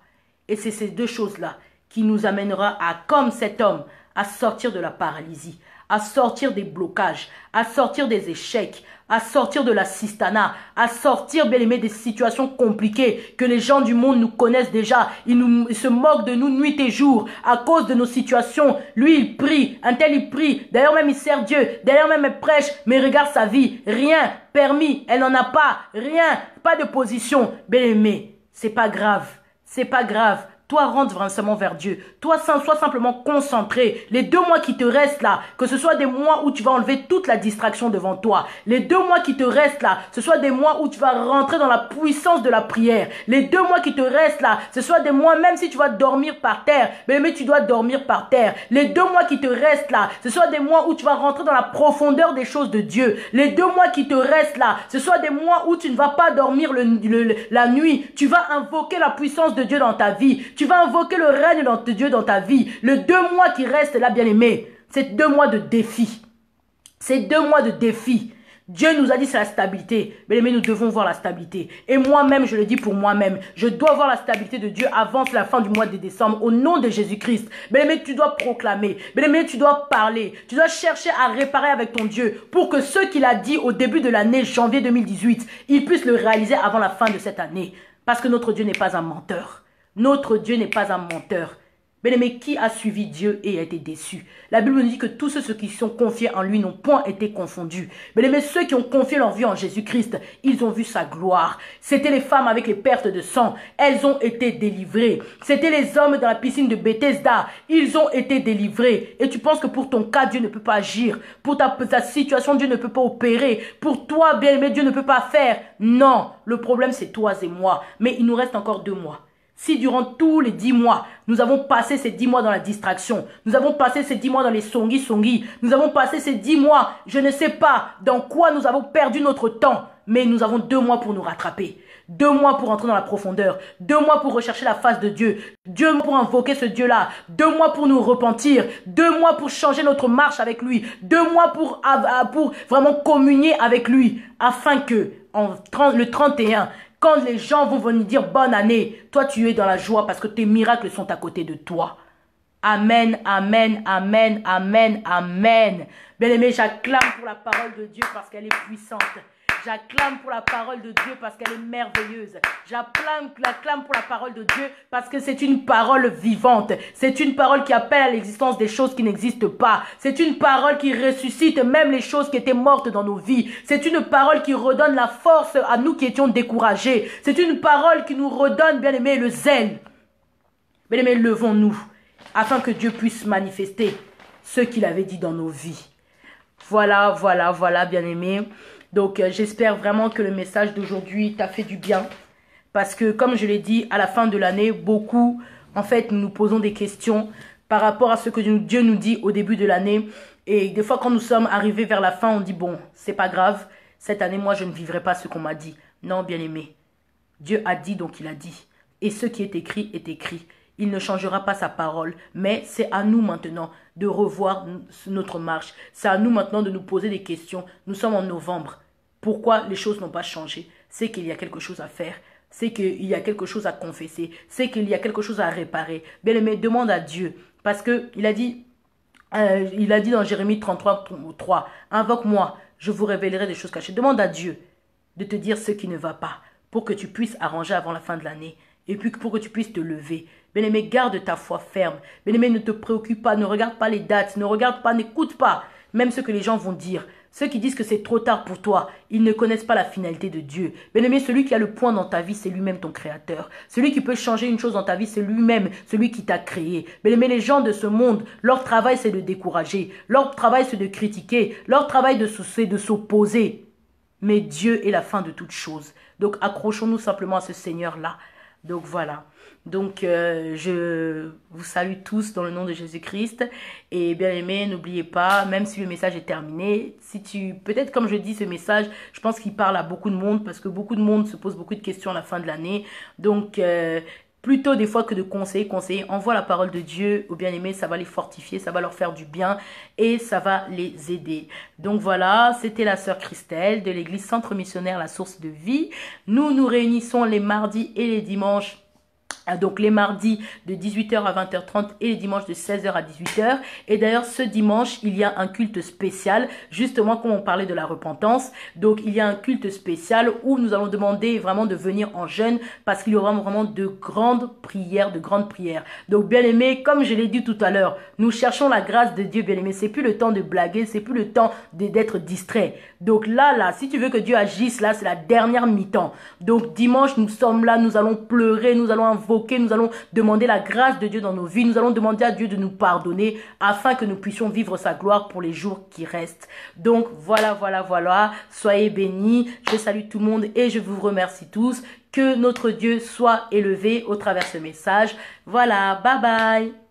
Et c'est ces deux choses-là qui nous amènera à, comme cet homme, à sortir de la paralysie, à sortir des blocages, à sortir des échecs, à sortir de l'assistanat, à sortir, bien aimé, des situations compliquées que les gens du monde nous connaissent déjà. Ils se moquent de nous nuit et jour à cause de nos situations. Lui, il prie, un tel il prie, d'ailleurs même il sert Dieu, d'ailleurs même elle prêche, mais regarde sa vie, rien, permis, elle n'en a pas, rien, pas de position. Bien aimé, c'est pas grave, c'est pas grave. Toi, rentre vraiment vers Dieu. Toi, sois simplement concentré. Les 2 mois qui te restent là, que ce soit des mois où tu vas enlever toute la distraction devant toi. Les 2 mois qui te restent là, ce soit des mois où tu vas rentrer dans la puissance de la prière. Les 2 mois qui te restent là, ce soit des mois, même si tu vas dormir par terre, mais tu dois dormir par terre. Les 2 mois qui te restent là, ce soit des mois où tu vas rentrer dans la profondeur des choses de Dieu. Les 2 mois qui te restent là, ce soit des mois où tu ne vas pas dormir la nuit. Tu vas invoquer la puissance de Dieu dans ta vie. Tu vas invoquer le règne de Dieu dans ta vie. Les 2 mois qui restent là, bien aimé, c'est 2 mois de défi. C'est 2 mois de défi. Dieu nous a dit c'est la stabilité. Bien aimé, nous devons voir la stabilité. Et moi-même, je le dis pour moi-même, je dois voir la stabilité de Dieu avant la fin du mois de décembre, au nom de Jésus-Christ. Bien aimé, tu dois proclamer. Bien aimé, tu dois parler. Tu dois chercher à réparer avec ton Dieu pour que ce qu'il a dit au début de l'année janvier 2018, il puisse le réaliser avant la fin de cette année. Parce que notre Dieu n'est pas un menteur. Notre Dieu n'est pas un menteur. Bien-aimé, qui a suivi Dieu et a été déçu? La Bible nous dit que tous ceux qui sont confiés en lui n'ont point été confondus. Bien-aimé, ceux qui ont confié leur vie en Jésus-Christ, ils ont vu sa gloire. C'était les femmes avec les pertes de sang. Elles ont été délivrées. C'était les hommes dans la piscine de Bethesda. Ils ont été délivrés. Et tu penses que pour ton cas, Dieu ne peut pas agir. Pour ta situation, Dieu ne peut pas opérer. Pour toi, bien-aimé, Dieu ne peut pas faire. Non, le problème c'est toi et moi. Mais il nous reste encore 2 mois. Si durant tous les 10 mois, nous avons passé ces 10 mois dans la distraction, nous avons passé ces 10 mois dans les songi, nous avons passé ces 10 mois, je ne sais pas dans quoi nous avons perdu notre temps, mais nous avons 2 mois pour nous rattraper. 2 mois pour entrer dans la profondeur, 2 mois pour rechercher la face de Dieu, 2 mois pour invoquer ce Dieu-là, 2 mois pour nous repentir, 2 mois pour changer notre marche avec lui, 2 mois pour vraiment communier avec lui, afin que le 31, quand les gens vont venir dire bonne année, toi tu es dans la joie parce que tes miracles sont à côté de toi. Amen, amen, amen, amen, amen. Bien-aimé, j'acclame pour la parole de Dieu parce qu'elle est puissante. J'acclame pour la parole de Dieu parce qu'elle est merveilleuse. J'acclame pour la parole de Dieu parce que c'est une parole vivante. C'est une parole qui appelle à l'existence des choses qui n'existent pas. C'est une parole qui ressuscite même les choses qui étaient mortes dans nos vies. C'est une parole qui redonne la force à nous qui étions découragés. C'est une parole qui nous redonne, bien aimé, le zèle. Bien aimé, levons-nous afin que Dieu puisse manifester ce qu'il avait dit dans nos vies. Voilà, bien aimé. Donc, j'espère vraiment que le message d'aujourd'hui t'a fait du bien. Parce que, comme je l'ai dit, à la fin de l'année, beaucoup, en fait, nous nous posons des questions par rapport à ce que Dieu nous dit au début de l'année. Et des fois, quand nous sommes arrivés vers la fin, on dit, bon, c'est pas grave. Cette année, moi, je ne vivrai pas ce qu'on m'a dit. Non, bien aimé. Dieu a dit, donc il a dit. Et ce qui est écrit est écrit. Il ne changera pas sa parole, mais c'est à nous maintenant de revoir notre marche. C'est à nous maintenant de nous poser des questions. Nous sommes en novembre. Pourquoi les choses n'ont pas changé? C'est qu'il y a quelque chose à faire. C'est qu'il y a quelque chose à confesser. C'est qu'il y a quelque chose à réparer. Bien aimé, demande à Dieu. Parce qu'il a dit dans Jérémie 33:3, invoque-moi, je vous révélerai des choses cachées. Demande à Dieu de te dire ce qui ne va pas pour que tu puisses arranger avant la fin de l'année. Et puis pour que tu puisses te lever. Bien-aimé, garde ta foi ferme. Bien-aimé, ne te préoccupe pas, ne regarde pas les dates, ne regarde pas, n'écoute pas. Même ce que les gens vont dire. Ceux qui disent que c'est trop tard pour toi, ils ne connaissent pas la finalité de Dieu. Bien-aimé, celui qui a le point dans ta vie, c'est lui-même ton créateur. Celui qui peut changer une chose dans ta vie, c'est lui-même, celui qui t'a créé. Bien-aimé, les gens de ce monde, leur travail, c'est de décourager. Leur travail, c'est de critiquer. Leur travail, c'est de s'opposer. Mais Dieu est la fin de toutes choses. Donc, accrochons-nous simplement à ce Seigneur-là. Donc voilà, donc je vous salue tous dans le nom de Jésus-Christ et bien aimé, n'oubliez pas, même si le message est terminé, peut-être comme je dis ce message, je pense qu'il parle à beaucoup de monde parce que beaucoup de monde se pose beaucoup de questions à la fin de l'année, donc plutôt des fois que de conseiller, envoie la parole de Dieu aux bien-aimés, ça va les fortifier, ça va leur faire du bien et ça va les aider. Donc voilà, c'était la sœur Christelle de l'église Centre Missionnaire La Source de Vie. Nous nous réunissons les mardis et les dimanches Donc les mardis de 18h à 20h30 et les dimanches de 16h à 18h. Et d'ailleurs ce dimanche, il y a un culte spécial, justement comme on parlait de la repentance. Donc il y a un culte spécial où nous allons demander vraiment de venir en jeûne parce qu'il y aura vraiment de grandes prières, Donc bien aimé, comme je l'ai dit tout à l'heure, nous cherchons la grâce de Dieu, bien aimé. C'est plus le temps de blaguer, c'est plus le temps d'être distrait. Donc là, si tu veux que Dieu agisse, là c'est la dernière mi-temps. Donc dimanche, nous sommes là, nous allons pleurer, nous allons invoquer, nous allons demander la grâce de Dieu dans nos vies. Nous allons demander à Dieu de nous pardonner afin que nous puissions vivre sa gloire pour les jours qui restent. Donc voilà. Soyez bénis. Je salue tout le monde et je vous remercie tous. Que notre Dieu soit élevé au travers de ce message. Voilà, bye bye.